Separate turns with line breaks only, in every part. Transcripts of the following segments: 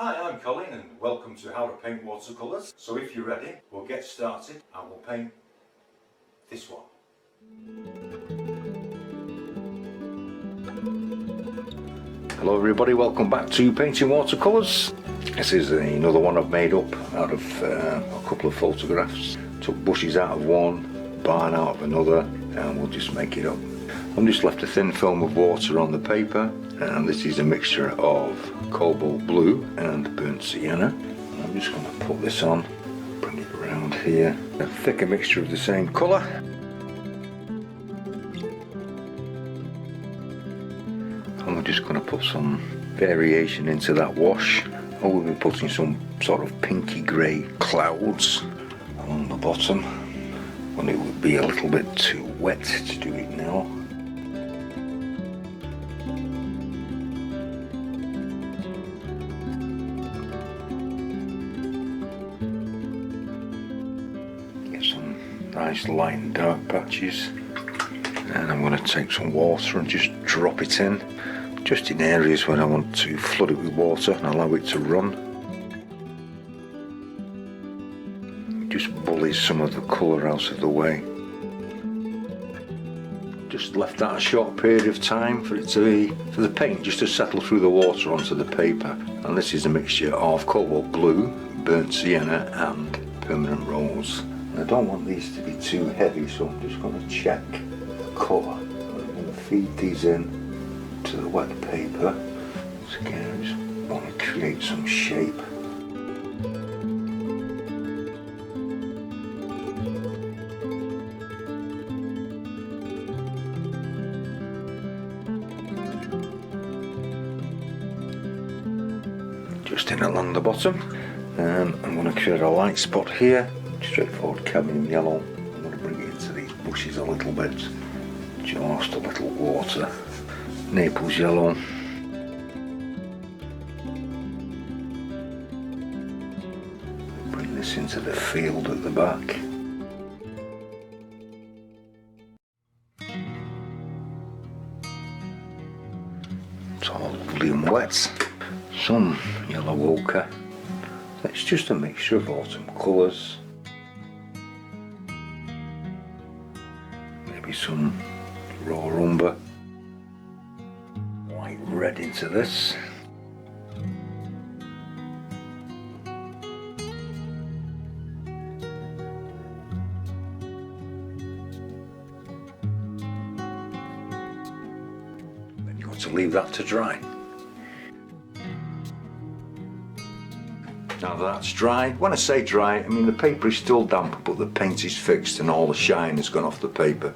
Hi, I'm Colin and welcome to How to Paint Watercolours. So if you're ready, we'll get started and we'll paint this one. Hello everybody, welcome back to Painting Watercolours. This is another one I've made up out of a couple of photographs. Took bushes out of one, barn out of another, and we'll just make it up. I've just left a thin film of water on the paper, and this is a mixture of cobalt blue and burnt sienna. I'm just going to put this on, bring it around here. A thicker mixture of the same colour. And we're just going to put some variation into that wash. And we'll be putting some sort of pinky grey clouds along the bottom. And it would be a little bit too wet to do it now. Nice light and dark patches, and I'm going to take some water and just drop it in, just in areas where I want to flood it with water and allow it to run. Just bullies some of the colour out of the way. Just left that a short period of time for the paint just to settle through the water onto the paper. And this is a mixture of cobalt blue, burnt sienna and permanent rose. I don't want these to be too heavy, so I'm just going to check the colour. I'm going to feed these in to the wet paper. So again, I just want to create some shape. Just in along the bottom, and I'm going to create a light spot here. Straightforward cadmium yellow. I'm going to bring it into these bushes a little bit, just a little water. Naples yellow. Bring this into the field at the back. It's all lovely and wet. Some yellow ochre. It's just a mixture of autumn colours. Some raw umber, light red into this. Then you've got to leave that to dry. Now that's dry. When I say dry, I mean the paper is still damp, but the paint is fixed and all the shine has gone off the paper.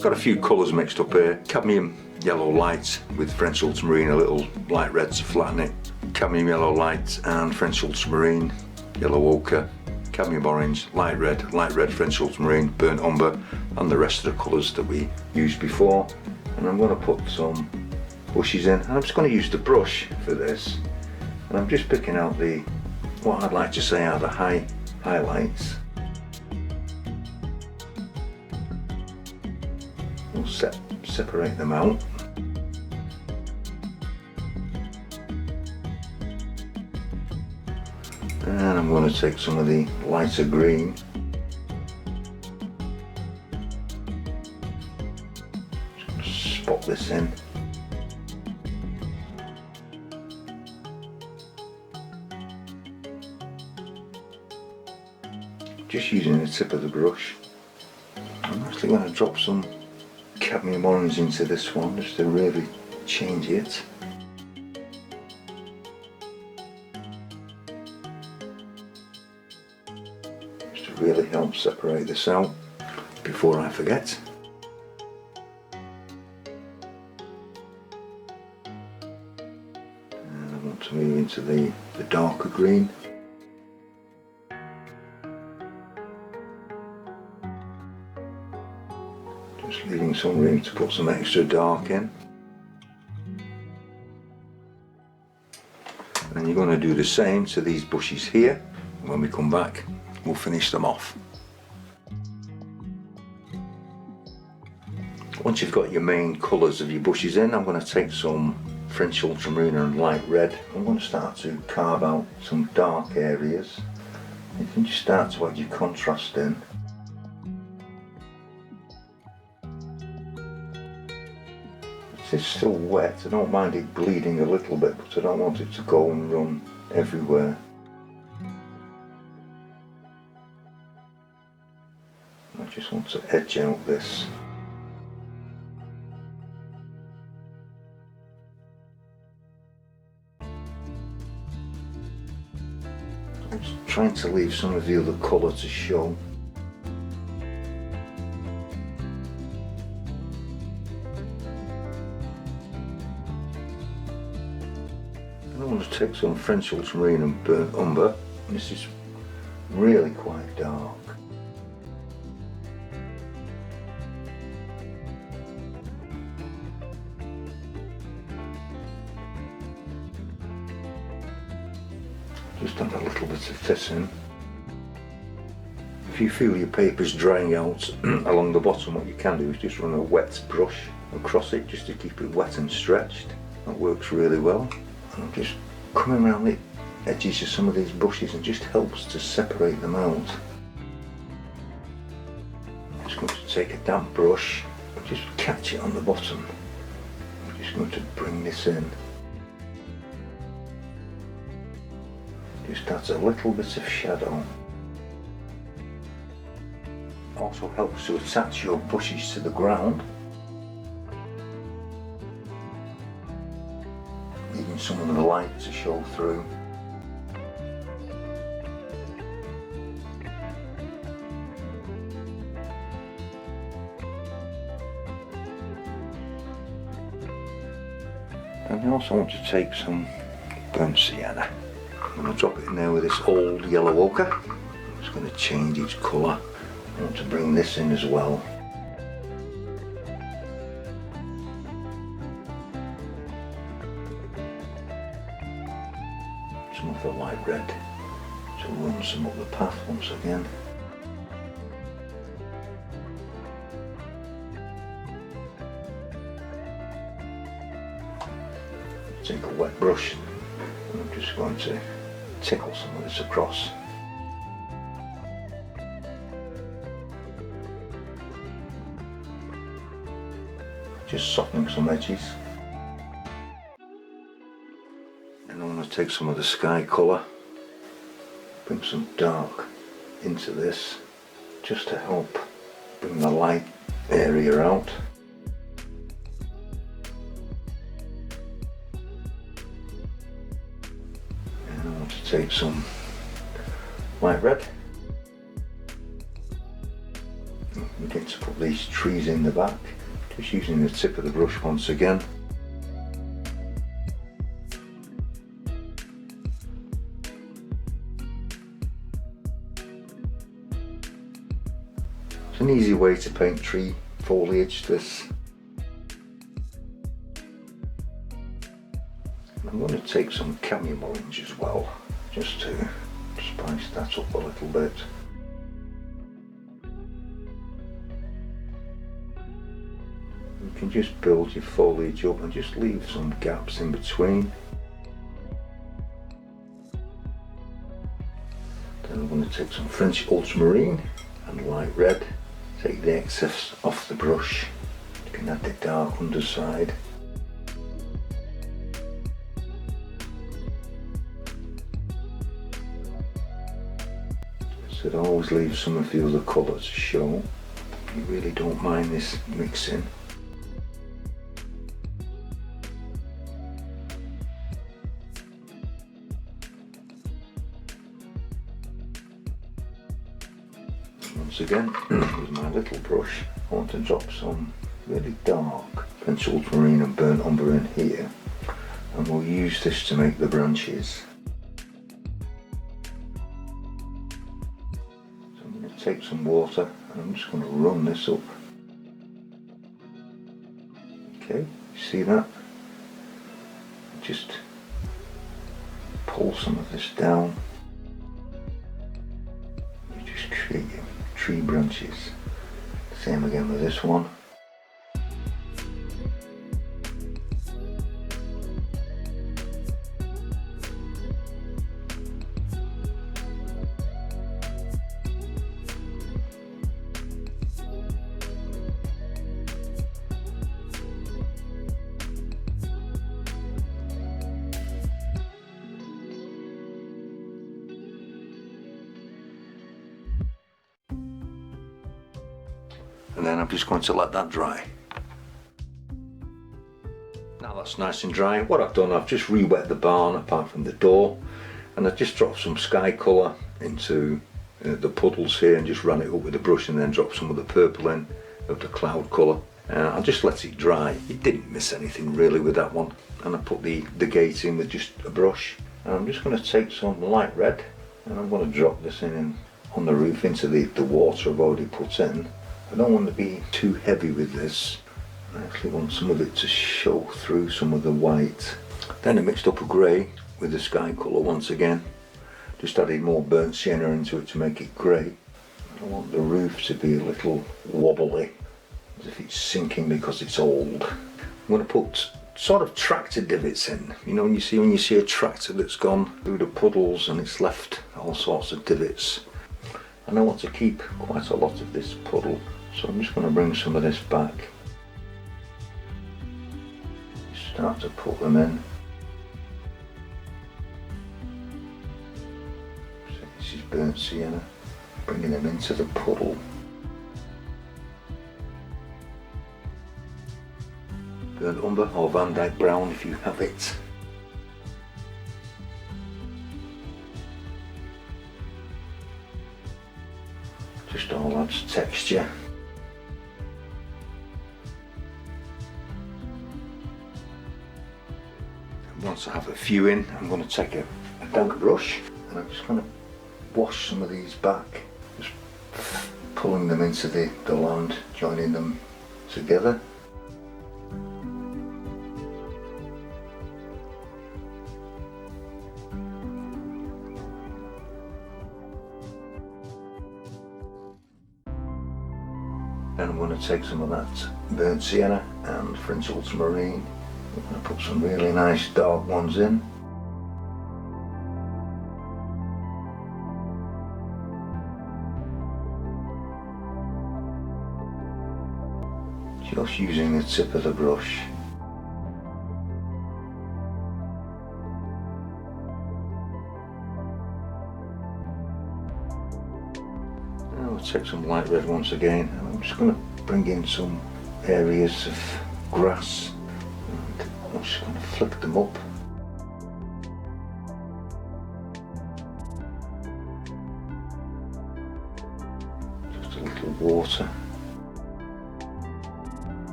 Got a few colours mixed up here. Cadmium yellow light with French ultramarine, a little light red to flatten it. Cadmium yellow light and French ultramarine, yellow ochre, cadmium orange, light red, French ultramarine, burnt umber, and the rest of the colours that we used before. And I'm going to put some bushes in. And I'm just going to use the brush for this. And I'm just picking out what I'd like to say are the highlights. We'll separate them out. And I'm going to take some of the lighter green. Just going to spot this in. Just using the tip of the brush. I'm actually going to drop some cadmium orange into this one just to really change it. Just to really help separate this out before I forget. And I want to move into the darker green. Just leaving some room to put some extra dark in. And you're going to do the same to these bushes here. When we come back, we'll finish them off. Once you've got your main colours of your bushes in, I'm going to take some French ultramarine and light red, I'm going to start to carve out some dark areas. You can just start to add your contrast in. It's still wet, I don't mind it bleeding a little bit, but I don't want it to go and run everywhere. I just want to edge out this. I'm just trying to leave some of the other colour to show. I want to take some French ultramarine and burnt umber. This is really quite dark. Just add a little bit of this in. If you feel your paper's drying out along the bottom, what you can do is just run a wet brush across it just to keep it wet and stretched. That works really well. And I'm just coming around the edges of some of these brushes and just helps to separate them out. I'm just going to take a damp brush and just catch it on the bottom. I'm just going to bring this in. Just adds a little bit of shadow. Also helps to attach your brushes to the ground. Leaving some of the light to show through. And I also want to take some burnt sienna. I'm going to drop it in there with this old yellow ochre. I'm just going to change its colour. I want to bring this in as well. Some of the light red to run some up the path once again. Take a wet brush and I'm just going to tickle some of this across. Just softening some edges. And I'm going to take some of the sky colour, bring some dark into this, just to help bring the light area out. And I want to take some light red. I'm going to put these trees in the back. Just using the tip of the brush once again. It's an easy way to paint tree foliage, this. I'm going to take some cadmium orange as well, just to spice that up a little bit. You can just build your foliage up and just leave some gaps in between. Then I'm going to take some French ultramarine and light red, take the excess off the brush. You can add the dark underside. So it always leaves some of the other colour to show. You really don't mind this mixing. Once again, with my little brush, I want to drop some really dark French ultramarine and burnt umber in here, and we'll use this to make the branches. So I'm going to take some water and I'm just going to run this up. Okay, you see that? Just pull some of this down. You just create your tree branches. Same again with this one. and then I'm just going to let that dry. Now that's nice and dry, what I've done, I've just re-wet the barn apart from the door, and I've just dropped some sky colour into the puddles here and just ran it up with a brush, and then dropped some of the purple in of the cloud colour. I just let it dry. It didn't miss anything really with that one, and I put the gate in with just a brush, and I'm just going to take some light red and I'm going to drop this in on the roof into the water I've already put in. I don't want to be too heavy with this. I actually want some of it to show through some of the white. Then I mixed up a grey with the sky colour once again. Just added more burnt sienna into it to make it grey. I want the roof to be a little wobbly, as if it's sinking because it's old. I'm going to put sort of tractor divots in. You know, when you see a tractor that's gone through the puddles and it's left all sorts of divots. And I want to keep quite a lot of this puddle, so I'm just going to bring some of this back. Start to put them in. So this is burnt sienna, bringing them into the puddle. Burnt umber or Van Dyke brown if you have it. Just all adds texture. Once I have a few in, I'm going to take a damp brush and I'm just going to wash some of these back, just pulling them into the land, joining them together. Then I'm going to take some of that burnt sienna and French ultramarine. I'm going to put some really nice dark ones in. Just using the tip of the brush. Now I'll take some light red once again, and I'm just going to bring in some areas of grass. I'm just going to flick them up. Just a little water.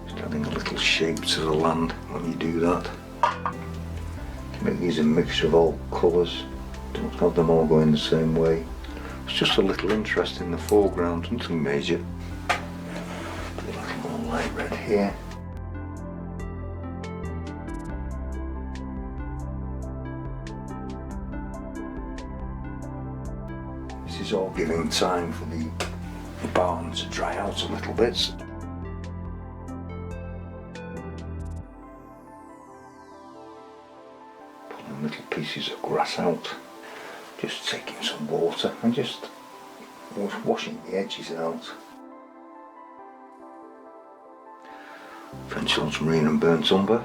Just adding a little shape to the land when you do that. Make these a mixture of all colours. Don't have them all going the same way. It's just a little interest in the foreground, nothing major. Put a little more light red here. This is all giving time for the barn to dry out a little bit. Pulling little pieces of grass out, just taking some water and just washing the edges out. French ultramarine and burnt umber.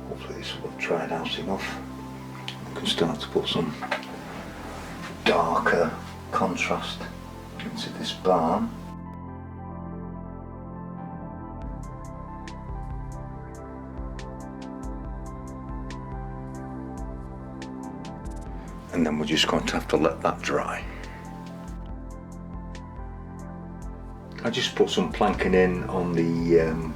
Hopefully this will have dried out enough. I can start to put some darker contrast into this barn. And then we're just going to have to let that dry. I just put some planking in on the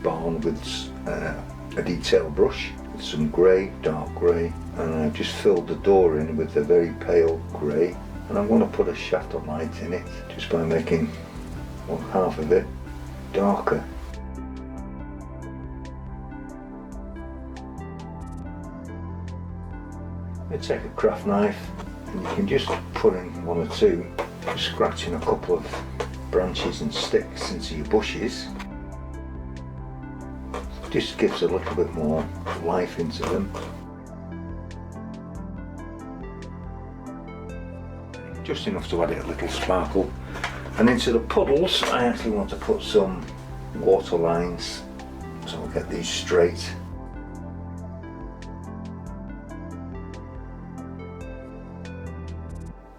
barn with a detail brush with some grey, dark grey, and I've just filled the door in with a very pale grey. And I'm going to put a shaft of light in it just by making one half of it darker. You take a craft knife and you can just put in one or two, just scratching a couple of branches and sticks into your bushes. Just gives a little bit more life into them. Just enough to add it a little sparkle. And into the puddles I actually want to put some water lines so I'll get these straight.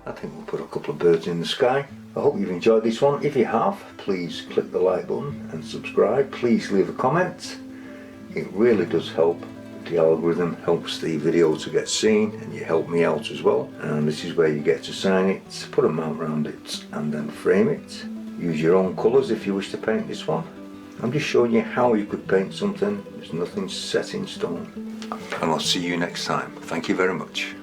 I think we'll put a couple of birds in the sky. I hope you've enjoyed this one. If you have, please click the like button and subscribe. Please leave a comment. It really does help. The algorithm helps the video to get seen, and you help me out as well. And this is where you get to sign it, put a mount around it, and then frame it. Use your own colours if you wish to paint this one. I'm just showing you how you could paint something. There's nothing set in stone. And I'll see you next time. Thank you very much.